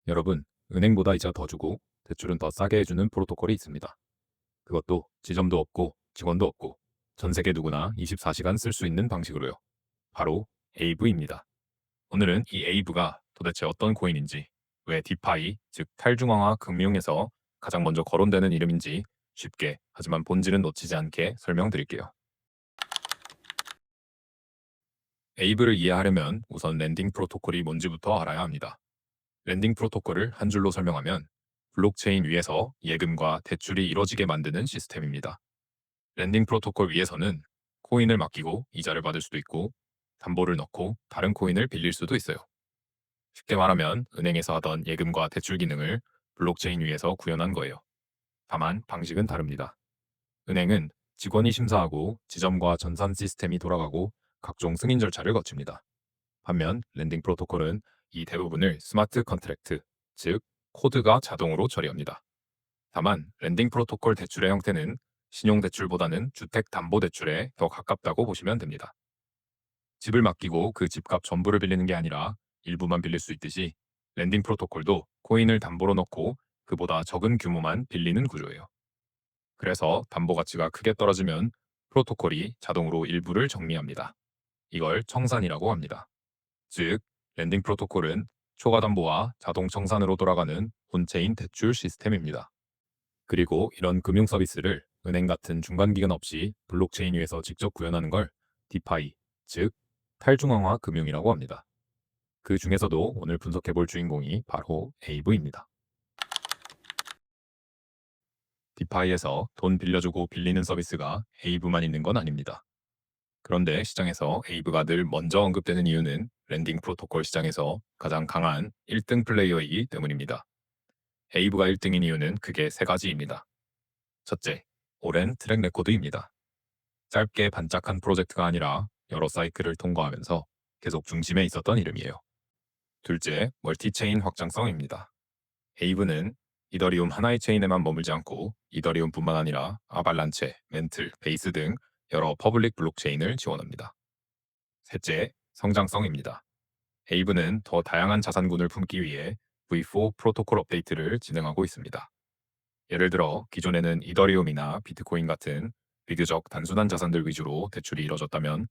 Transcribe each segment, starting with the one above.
여러분, 은행보다 이자 더 주고 대출은 더 싸게 해주는 프로토콜이 있습니다. 그것도 지점도 없고 직원도 없고 전 세계 누구나 24시간 쓸 수 있는 방식으로요. 바로 에이브입니다. 오늘은 이 에이브가 도대체 어떤 코인인지, 왜 디파이, 즉 탈중앙화 금융에서 가장 먼저 거론되는 이름인지 쉽게 하지만 본질은 놓치지 않게 설명드릴게요. 에이브를 이해하려면 우선 랜딩 프로토콜이 뭔지부터 알아야 합니다. 랜딩 프로토콜을 한 줄로 설명하면 블록체인 위에서 예금과 대출이 이뤄지게 만드는 시스템입니다. 랜딩 프로토콜 위에서는 코인을 맡기고 이자를 받을 수도 있고 담보를 넣고 다른 코인을 빌릴 수도 있어요. 쉽게 말하면 은행에서 하던 예금과 대출 기능을 블록체인 위에서 구현한 거예요. 다만 방식은 다릅니다. 은행은 직원이 심사하고 지점과 전산 시스템이 돌아가고 각종 승인 절차를 거칩니다. 반면 랜딩 프로토콜은 이 대부분을 스마트 컨트랙트, 즉 코드가 자동으로 처리합니다. 다만 랜딩 프로토콜 대출의 형태는 신용대출보다는 주택담보대출에 더 가깝다고 보시면 됩니다. 집을 맡기고 그 집값 전부를 빌리는 게 아니라 일부만 빌릴 수 있듯이 랜딩 프로토콜도 코인을 담보로 넣고 그보다 적은 규모만 빌리는 구조예요. 그래서 담보 가치가 크게 떨어지면 프로토콜이 자동으로 일부를 정리합니다. 이걸 청산이라고 합니다. 즉, 랜딩 프로토콜은 초과 담보와 자동 청산으로 돌아가는 본체인 대출 시스템입니다. 그리고 이런 금융 서비스를 은행 같은 중간 기관 없이 블록체인 위에서 직접 구현하는 걸 디파이, 즉 탈중앙화 금융이라고 합니다. 그 중에서도 오늘 분석해 볼 주인공이 바로 에이브입니다. 디파이에서 돈 빌려주고 빌리는 서비스가 에이브만 있는 건 아닙니다. 그런데 시장에서 에이브가 늘 먼저 언급되는 이유는 랜딩 프로토콜 시장에서 가장 강한 1등 플레이어이기 때문입니다. 에이브가 1등인 이유는 크게 세 가지입니다. 첫째, 오랜 트랙 레코드입니다. 짧게 반짝한 프로젝트가 아니라 여러 사이클을 통과하면서 계속 중심에 있었던 이름이에요. 둘째, 멀티체인 확장성입니다. 에이브는 이더리움 하나의 체인에만 머물지 않고 이더리움뿐만 아니라 아발란체, 멘틀, 베이스 등 여러 퍼블릭 블록체인을 지원합니다. 셋째, 성장성입니다. 에이브는 더 다양한 자산군을 품기 위해 V4 프로토콜 업데이트를 진행하고 있습니다. 예를 들어 기존에는 이더리움이나 비트코인 같은 비교적 단순한 자산들 위주로 대출이 이뤄졌다면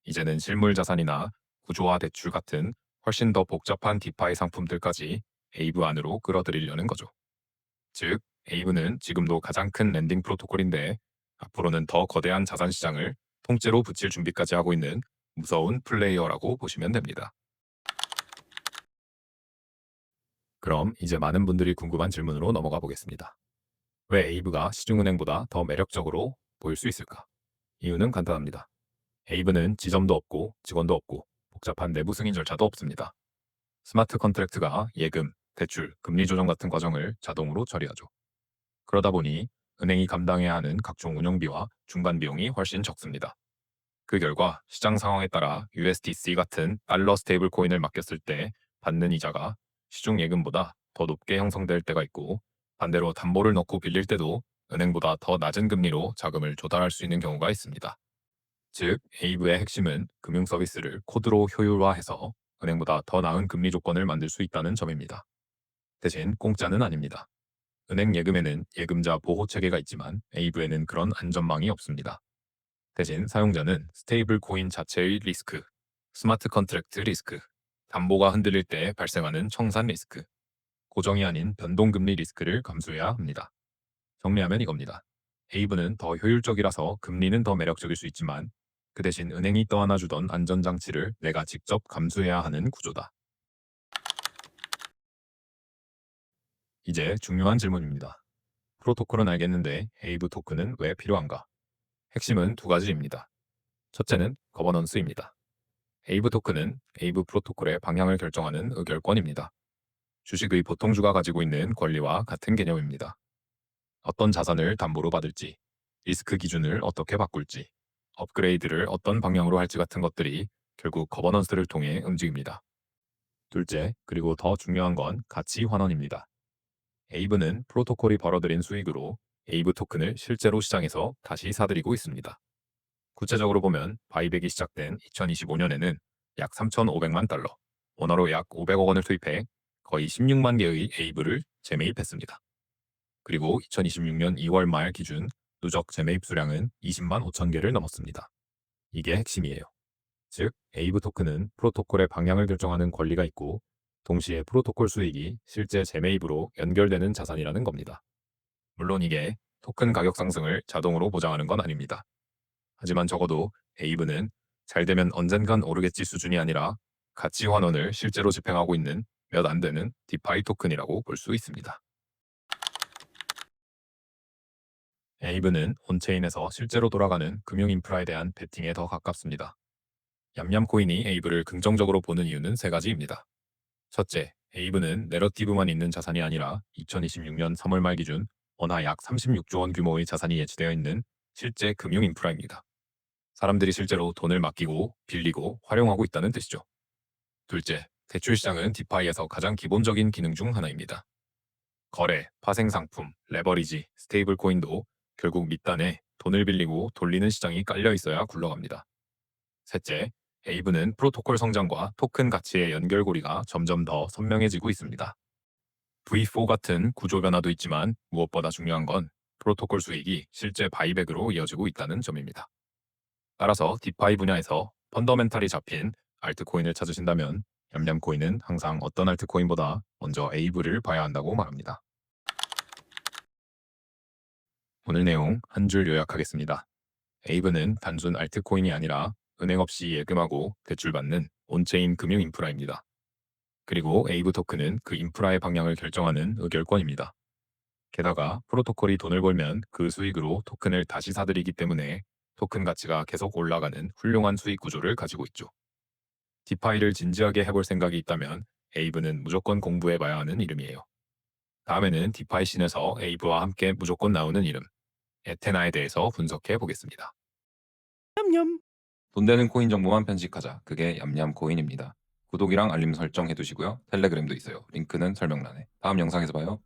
이제는 실물 자산이나 구조화 대출 같은 훨씬 더 복잡한 디파이 상품들까지 에이브 안으로 끌어들이려는 거죠. 즉, 에이브는 지금도 가장 큰 랜딩 프로토콜인데 앞으로는 더 거대한 자산 시장을 통째로 붙일 준비까지 하고 있는 무서운 플레이어라고 보시면 됩니다. 그럼 이제 많은 분들이 궁금한 질문으로 넘어가 보겠습니다. 왜 에이브가 시중은행보다 더 매력적으로 보일 수 있을까? 이유는 간단합니다. 에이브는 지점도 없고 직원도 없고 복잡한 내부 승인 절차도 없습니다. 스마트 컨트랙트가 예금, 대출, 금리 조정 같은 과정을 자동으로 처리하죠. 그러다 보니 은행이 감당해야 하는 각종 운영비와 중간 비용이 훨씬 적습니다. 그 결과 시장 상황에 따라 USDC 같은 달러 스테이블 코인을 맡겼을 때 받는 이자가 시중 예금보다 더 높게 형성될 때가 있고, 반대로 담보를 넣고 빌릴 때도 은행보다 더 낮은 금리로 자금을 조달할 수 있는 경우가 있습니다. 즉, 에이브의 핵심은 금융 서비스를 코드로 효율화해서 은행보다 더 나은 금리 조건을 만들 수 있다는 점입니다. 대신 공짜는 아닙니다. 은행 예금에는 예금자 보호 체계가 있지만 에이브에는 그런 안전망이 없습니다. 대신 사용자는 스테이블 코인 자체의 리스크, 스마트 컨트랙트 리스크, 담보가 흔들릴 때 발생하는 청산 리스크, 고정이 아닌 변동금리 리스크를 감수해야 합니다. 정리하면 이겁니다. 에이브는 더 효율적이라서 금리는 더 매력적일 수 있지만 그 대신 은행이 떠안아주던 안전장치를 내가 직접 감수해야 하는 구조다. 이제 중요한 질문입니다. 프로토콜은 알겠는데 에이브 토큰은 왜 필요한가? 핵심은 두 가지입니다. 첫째는 거버넌스입니다. 에이브 토큰은 에이브 프로토콜의 방향을 결정하는 의결권입니다. 주식의 보통주가 가지고 있는 권리와 같은 개념입니다. 어떤 자산을 담보로 받을지, 리스크 기준을 어떻게 바꿀지, 업그레이드를 어떤 방향으로 할지 같은 것들이 결국 거버넌스를 통해 움직입니다. 둘째, 그리고 더 중요한 건 가치 환원입니다. 에이브는 프로토콜이 벌어들인 수익으로 에이브 토큰을 실제로 시장에서 다시 사들이고 있습니다. 구체적으로 보면 바이백이 시작된 2025년에는 약 3,500만 달러, 원화로 약 500억 원을 투입해 거의 16만 개의 에이브를 재매입했습니다. 그리고 2026년 2월 말 기준 누적 재매입 수량은 20만 5천 개를 넘었습니다. 이게 핵심이에요. 즉, 에이브 토큰은 프로토콜의 방향을 결정하는 권리가 있고 동시에 프로토콜 수익이 실제 재매입으로 연결되는 자산이라는 겁니다. 물론 이게 토큰 가격 상승을 자동으로 보장하는 건 아닙니다. 하지만 적어도 에이브는 잘 되면 언젠간 오르겠지 수준이 아니라 가치 환원을 실제로 집행하고 있는 몇 안 되는 디파이 토큰이라고 볼 수 있습니다. 에이브는 온체인에서 실제로 돌아가는 금융 인프라에 대한 베팅에 더 가깝습니다. 얌얌코인이 에이브를 긍정적으로 보는 이유는 세 가지입니다. 첫째, 에이브는 내러티브만 있는 자산이 아니라 2026년 3월 말 기준 원화 약 36조 원 규모의 자산이 예치되어 있는 실제 금융 인프라입니다. 사람들이 실제로 돈을 맡기고 빌리고 활용하고 있다는 뜻이죠. 둘째, 대출 시장은 디파이에서 가장 기본적인 기능 중 하나입니다. 거래, 파생 상품, 레버리지, 스테이블 코인도 결국 밑단에 돈을 빌리고 돌리는 시장이 깔려 있어야 굴러갑니다. 셋째, 에이브는 프로토콜 성장과 토큰 가치의 연결고리가 점점 더 선명해지고 있습니다. V4 같은 구조 변화도 있지만 무엇보다 중요한 건 프로토콜 수익이 실제 바이백으로 이어지고 있다는 점입니다. 따라서 디파이 분야에서 펀더멘탈이 잡힌 알트코인을 찾으신다면 얌얌코인은 항상 어떤 알트코인보다 먼저 에이브를 봐야 한다고 말합니다. 오늘 내용 한 줄 요약하겠습니다. 에이브는 단순 알트코인이 아니라 은행 없이 예금하고 대출받는 온체인 금융 인프라입니다. 그리고 에이브 토큰은 그 인프라의 방향을 결정하는 의결권입니다. 게다가 프로토콜이 돈을 벌면 그 수익으로 토큰을 다시 사들이기 때문에 토큰 가치가 계속 올라가는 훌륭한 수익 구조를 가지고 있죠. 디파이를 진지하게 해볼 생각이 있다면 에이브는 무조건 공부해봐야 하는 이름이에요. 다음에는 디파이 씬에서 에이브와 함께 무조건 나오는 이름, 에테나에 대해서 분석해 보겠습니다. 냠냠. 돈 되는 코인 정보만 편식하자. 그게 얌얌코인입니다. 구독이랑 알림 설정 해두시고요. 텔레그램도 있어요. 링크는 설명란에. 다음 영상에서 봐요.